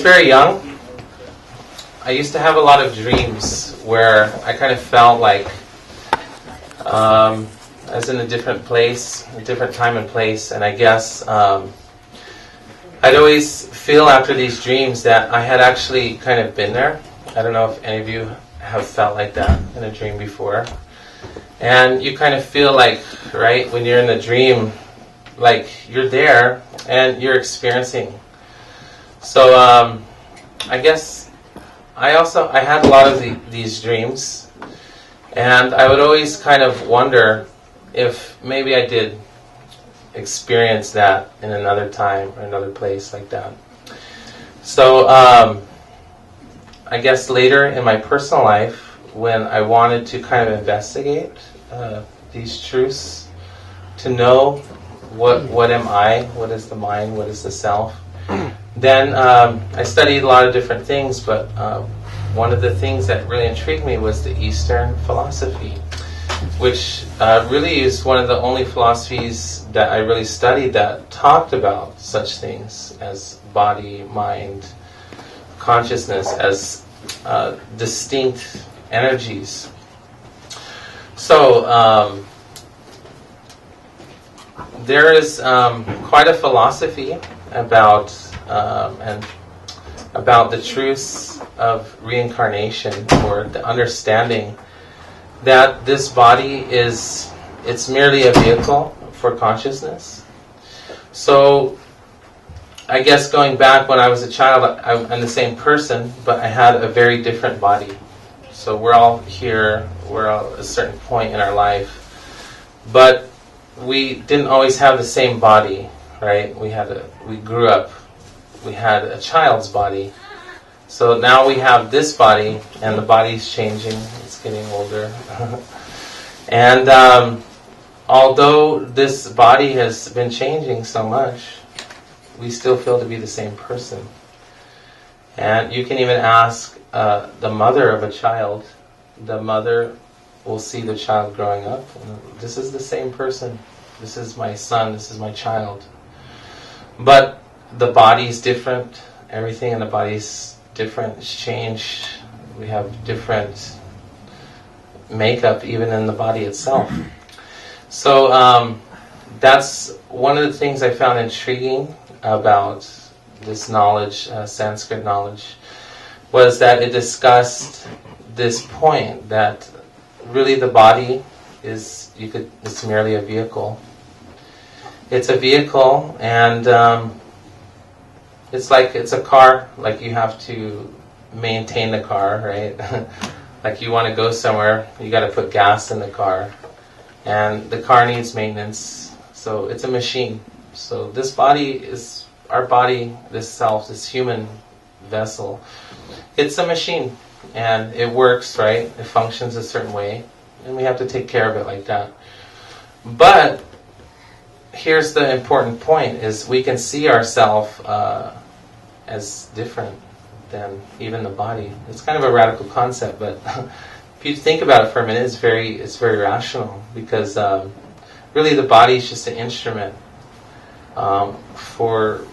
very young, I used to have a lot of dreams where I kind of felt like I was in a different place, a different time and place, and I guess I'd always feel after these dreams that I had actually kind of been there. I don't know if any of you have felt like that in a dream before. And you kind of feel like, right, when you're in the dream, like you're there and you're experiencing. So I guess I had a lot of these dreams, and I would always kind of wonder if maybe I did experience that in another time or another place like that. So I guess later in my personal life, when I wanted to kind of investigate these truths, to know what am I, what is the mind, what is the self, then I studied a lot of different things, but one of the things that really intrigued me was the Eastern philosophy, which really is one of the only philosophies that I really studied that talked about such things as body, mind, consciousness as distinct energies. So there is quite a philosophy about the truths of reincarnation, or the understanding that this body it's merely a vehicle for consciousness. So I guess going back when I was a child, I'm the same person, but I had a very different body. So we're all here, we're all at a certain point in our life, but we didn't always have the same body, right? We grew up, we had a child's body. So now we have this body, and the body's changing, it's getting older. And although this body has been changing so much, we still feel to be the same person. And you can even ask the mother of a child. The mother will see the child growing up. This is the same person. This is my son. This is my child. But the body's different. Everything in the body's different. It's changed. We have different makeup even in the body itself. So that's one of the things I found intriguing about this knowledge, Sanskrit knowledge, was that it discussed this point that really the body it's merely a vehicle. It's a vehicle, and it's a car. Like you have to maintain the car, right? Like you want to go somewhere, you got to put gas in the car, and the car needs maintenance. So it's a machine. So this body is our body, this self, this human vessel. It's a machine, and it works, right? It functions a certain way, and we have to take care of it like that. But here's the important point: is we can see ourselves as different than even the body. It's kind of a radical concept, but if you think about it for a minute, it's very rational, because really the body is just an instrument for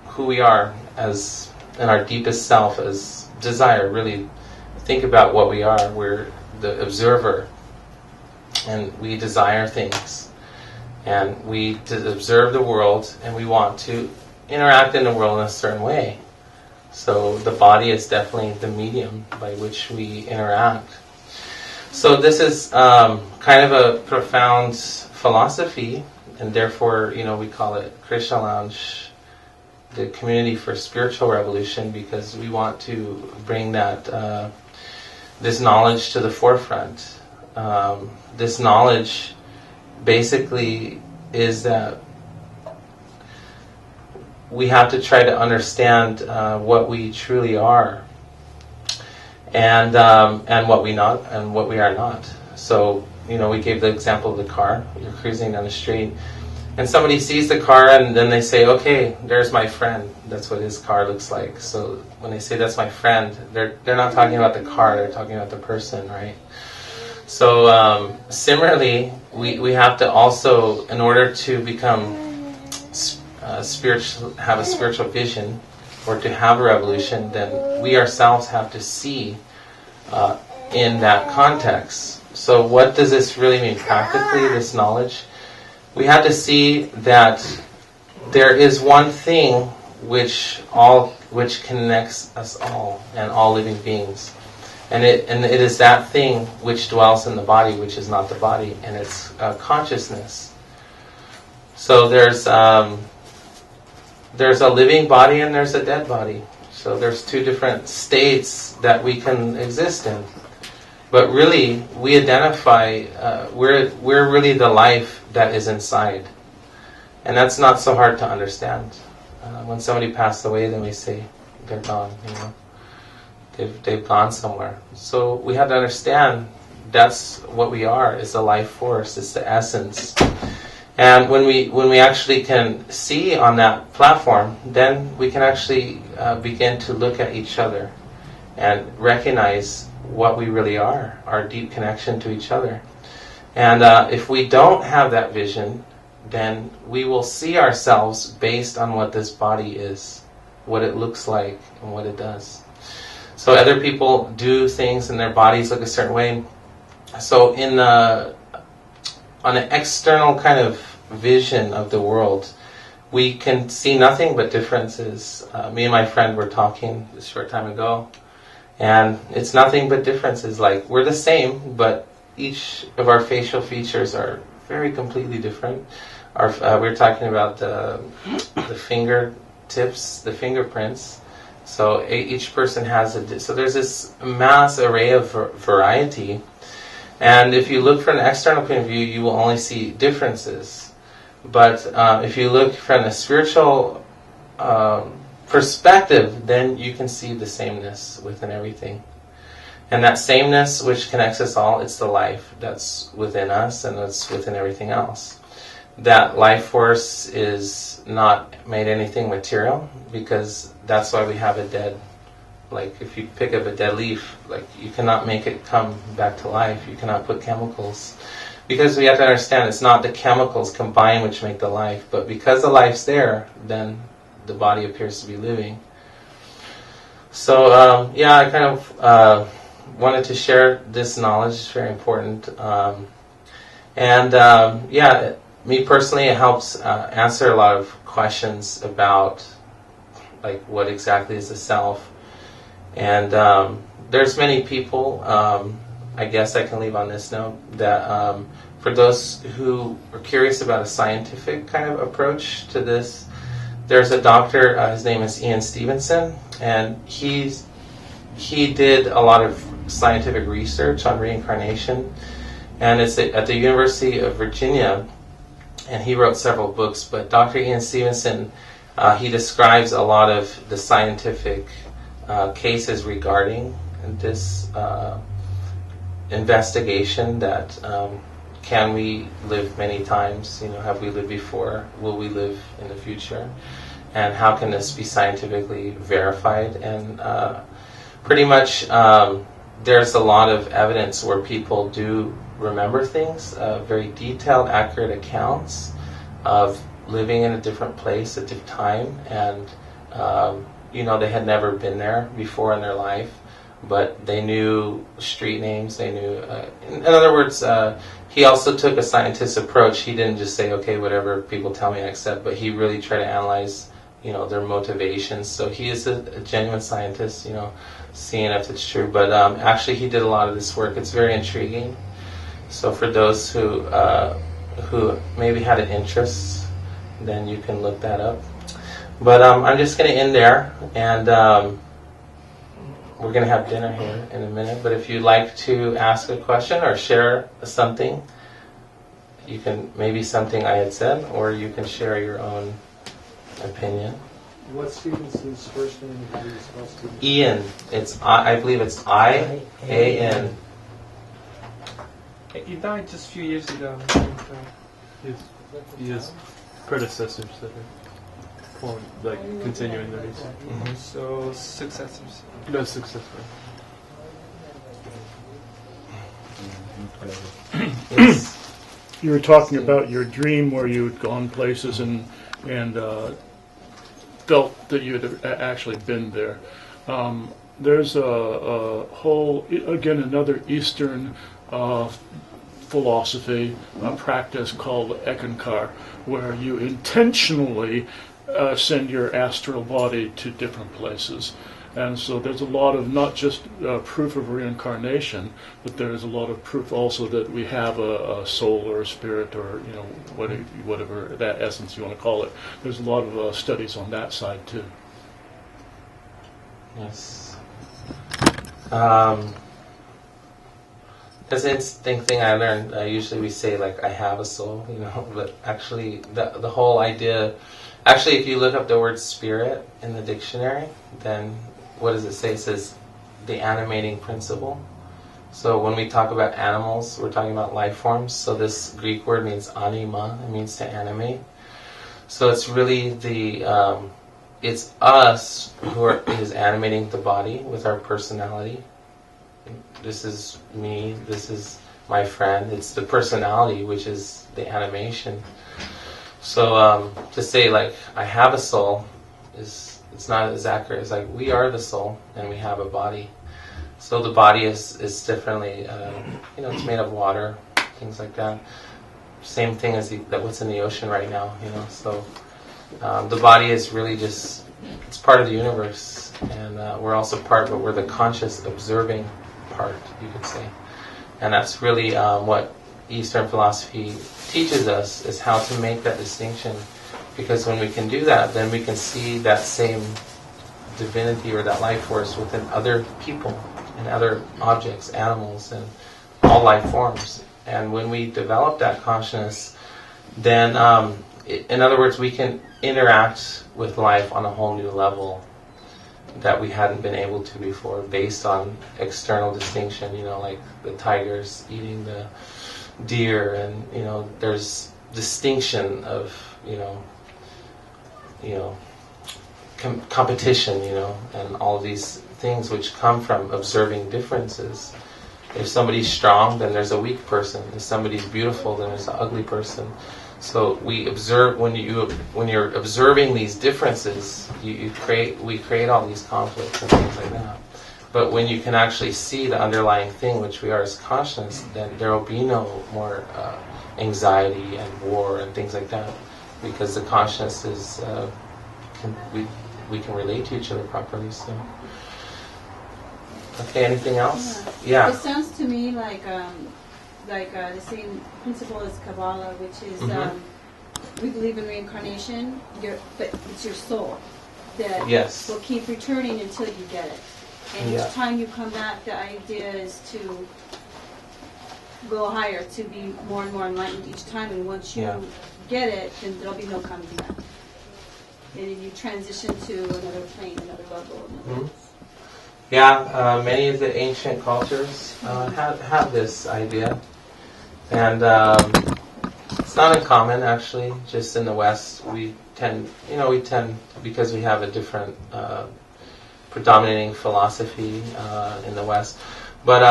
who we are as in our deepest self, as desire. Really think about what we are. We're the observer, and we desire things, and we observe the world, and we want to interact in the world in a certain way. So the body is definitely the medium by which we interact. So this is kind of a profound philosophy, and therefore, we call it Krishna Lounge, the community for spiritual revolution, because we want to bring that this knowledge to the forefront. This knowledge basically is that we have to try to understand what we truly are, and what we are not. So we gave the example of the car. You're cruising down the street, and somebody sees the car, and then they say, "Okay, there's my friend." That's what his car looks like. So when they say that's my friend, they're not talking about the car. They're talking about the person, right? So similarly, we have to also, in order to become have a spiritual vision, or to have a revolution, then we ourselves have to see in that context. So what does this really mean practically, this knowledge? We have to see that there is one thing which connects us all and all living beings. And it is that thing which dwells in the body, which is not the body, and it's consciousness. So there's a living body and there's a dead body. So there's two different states that we can exist in. But really, we identify, we're really the life that is inside. And that's not so hard to understand. When somebody passed away, then we say, they're gone, They've gone somewhere. So we have to understand that's what we are, is the life force, it's the essence. And when we actually can see on that platform, then we can actually begin to look at each other and recognize what we really are, our deep connection to each other. And if we don't have that vision, then we will see ourselves based on what this body is, what it looks like, and what it does. So other people do things and their bodies look a certain way. So on an external kind of vision of the world, we can see nothing but differences. Me and my friend were talking a short time ago, and it's nothing but differences. Like, we're the same, but each of our facial features are very completely different. We're talking about the fingertips, the fingerprints. So each person has so there's this mass array of variety. And if you look from an external point of view, you will only see differences. But if you look from a spiritual perspective, then you can see the sameness within everything. And that sameness which connects us all, it's the life that's within us and that's within everything else. That life force is not made anything material, because that's why we have a dead, like if you pick up a dead leaf, like you cannot make it come back to life. You cannot put chemicals. Because we have to understand it's not the chemicals combined which make the life, but because the life's there, then the body appears to be living. So I kind of wanted to share this knowledge. It's very important. Me personally, it helps answer a lot of questions about like what exactly is the self. And there's many people, I guess I can leave on this note, that for those who are curious about a scientific kind of approach to this, there's a doctor, his name is Ian Stevenson, and he did a lot of scientific research on reincarnation, and it's at the University of Virginia, and he wrote several books. But Dr. Ian Stevenson, he describes a lot of the scientific cases regarding this investigation, that can we live many times? Have we lived before? Will we live in the future? And how can this be scientifically verified? And pretty much there's a lot of evidence where people do remember things, very detailed, accurate accounts of living in a different place at a different time, and they had never been there before in their life, but they knew street names, they knew, in other words, he also took a scientist's approach. He didn't just say, okay, whatever people tell me I accept, but he really tried to analyze, their motivations. So he is a genuine scientist, seeing if it's true. But actually he did a lot of this work. It's very intriguing. So for those who maybe had an interest, then you can look that up. But I'm just going to end there, and we're going to have dinner here in a minute. But if you'd like to ask a question or share something, you can, maybe something I had said, or you can share your own opinion. What's Stevenson's first name? How do you spell Stevenson? Ian. I believe it's I-A-N. He died just a few years ago. He has predecessors that are continuing the research. Mm-hmm. So successors. No successor. Yes. You were talking about your dream where you had gone places and felt that you had actually been there. There's a whole, again, another Eastern philosophy, a practice called Ekankar, where you intentionally send your astral body to different places. And so there's a lot of not just proof of reincarnation, but there's a lot of proof also that we have a soul or a spirit or whatever that essence you want to call it. There's a lot of studies on that side too. Yes. That's an interesting thing I learned. Usually we say like I have a soul, but actually the whole idea. Actually, if you look up the word spirit in the dictionary, then what does it say? It says the animating principle. So when we talk about animals, we're talking about life forms. So this Greek word means anima. It means to animate. So it's really it's us who is animating the body with our personality. This is me. This is my friend. It's the personality, which is the animation. So to say like I have a soul it's not as accurate. It's like we are the soul and we have a body. So the body is differently. It's made of water, things like that. Same thing as what's in the ocean right now. So the body is really just it's part of the universe, and we're also part, but we're the conscious observing part, you could say. And that's really what Eastern philosophy teaches us, is how to make that distinction. Because when we can do that, then we can see that same divinity or that life force within other people and other objects, animals, and all life forms. And when we develop that consciousness, then, in other words, we can interact with life on a whole new level that we hadn't been able to before, based on external distinction, like the tigers eating the deer, and there's distinction of competition, and all of these things which come from observing differences. If somebody's strong, then there's a weak person. If somebody's beautiful, then there's an ugly person. So we observe when you're observing these differences, we create all these conflicts and things like that. But when you can actually see the underlying thing, which we are as consciousness, then there will be no more anxiety and war and things like that, because the consciousness is we can relate to each other properly. So, okay, anything else? Yeah. It sounds to me like the same principle as Kabbalah, which is we believe in reincarnation, but it's your soul that will keep returning until you get it. And each time you come back, the idea is to go higher, to be more and more enlightened each time. And once you get it, then there'll be no coming back. And then you transition to another plane, another level. Many of the ancient cultures have this idea. And it's not uncommon, actually. Just in the West, we tend, because we have a different predominating philosophy in the West. But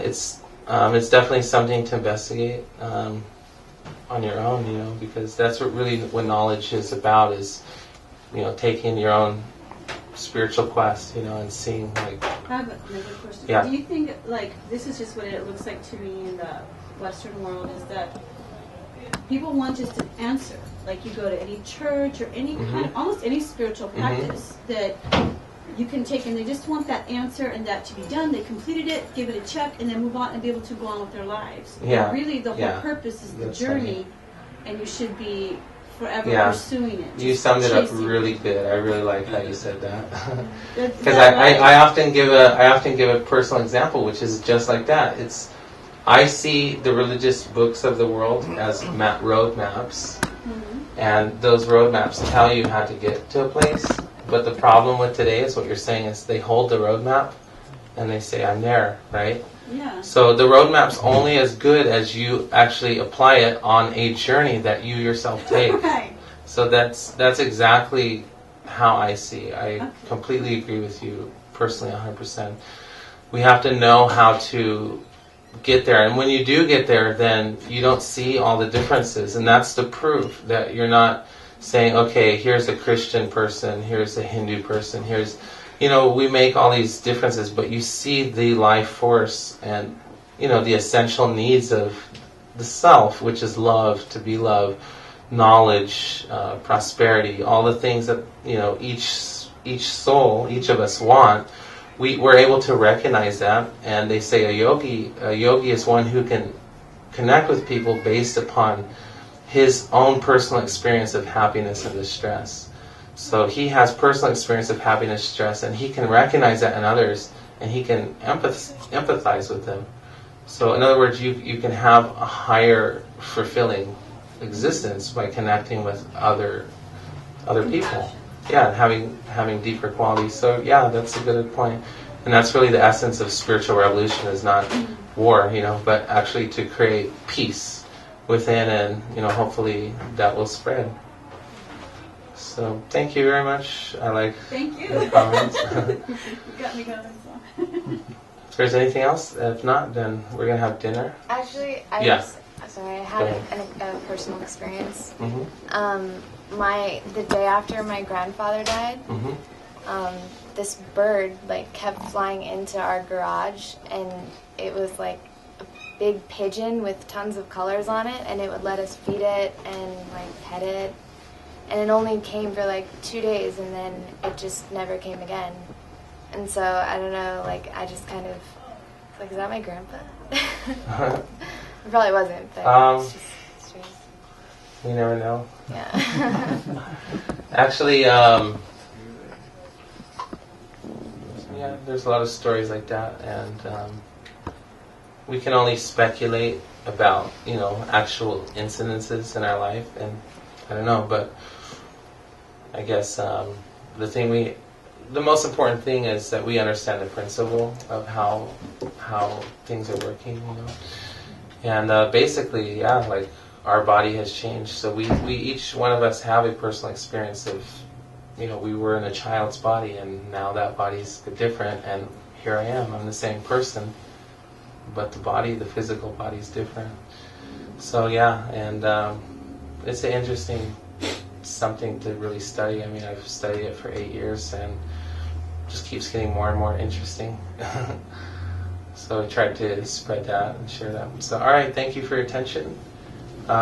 it's definitely something to investigate on your own, because that's what knowledge is about, is taking your own spiritual quest, and seeing like. I have another question. Yeah. Do you think this is just what it looks like to me in the Western world, is that people want just an answer? Like you go to any church or any kind of, almost any spiritual practice that you can take, and they just want that answer and that to be done. They completed it, give it a check, and then move on and be able to go on with their lives. Yeah. And really, the whole purpose is the journey, and you should be forever pursuing it. You summed it up really good. I really like how you said that. Because I often give a personal example, which is just like that. I see the religious books of the world as road maps, and those road maps tell you how to get to a place. But the problem with today is what you're saying is they hold the road map and they say, I'm there, right? Yeah. So the road map's only as good as you actually apply it on a journey that you yourself take. Right. So that's exactly how I see. I completely agree with you personally, 100%. We have to know how to get there, and when you do get there, then you don't see all the differences, and that's the proof that you're not saying, okay, here's a Christian person, here's a Hindu person, here's, we make all these differences, but you see the life force and, the essential needs of the self, which is love, to be loved, knowledge, prosperity, all the things that, each soul, each of us want. We're able to recognize that, and they say a yogi is one who can connect with people based upon his own personal experience of happiness and distress. So he has personal experience of happiness, stress, and he can recognize that in others, and he can empathize with them. So in other words, you can have a higher fulfilling existence by connecting with other people. Yeah, having deeper qualities. So yeah, that's a good point. And that's really the essence of spiritual revolution, is not war, but actually to create peace within, and hopefully that will spread. So thank you very much. I like Thank you. the comments. You got me going. So. If there's anything else, if not, then we're gonna have dinner. Actually, I had a personal experience. Mm-hmm. The day after my grandfather died, this bird kept flying into our garage, and it was like a big pigeon with tons of colors on it, and it would let us feed it and pet it, and it only came for 2 days, and then it just never came again. And so I don't know, I just kind of is that my grandpa? It probably wasn't, but it's just strange. You never know. Yeah. Actually, there's a lot of stories like that, and we can only speculate about, actual incidences in our life, and I don't know, but I guess the most important thing is that we understand the principle of how things are working, and basically, our body has changed. So we each one of us have a personal experience of, we were in a child's body, and now that body's different, and here I am. I'm the same person, but the physical body is different. So and it's an interesting something to really study. I mean, I've studied it for 8 years, and just keeps getting more and more interesting. So I tried to spread that and share that. So all right, thank you for your attention. We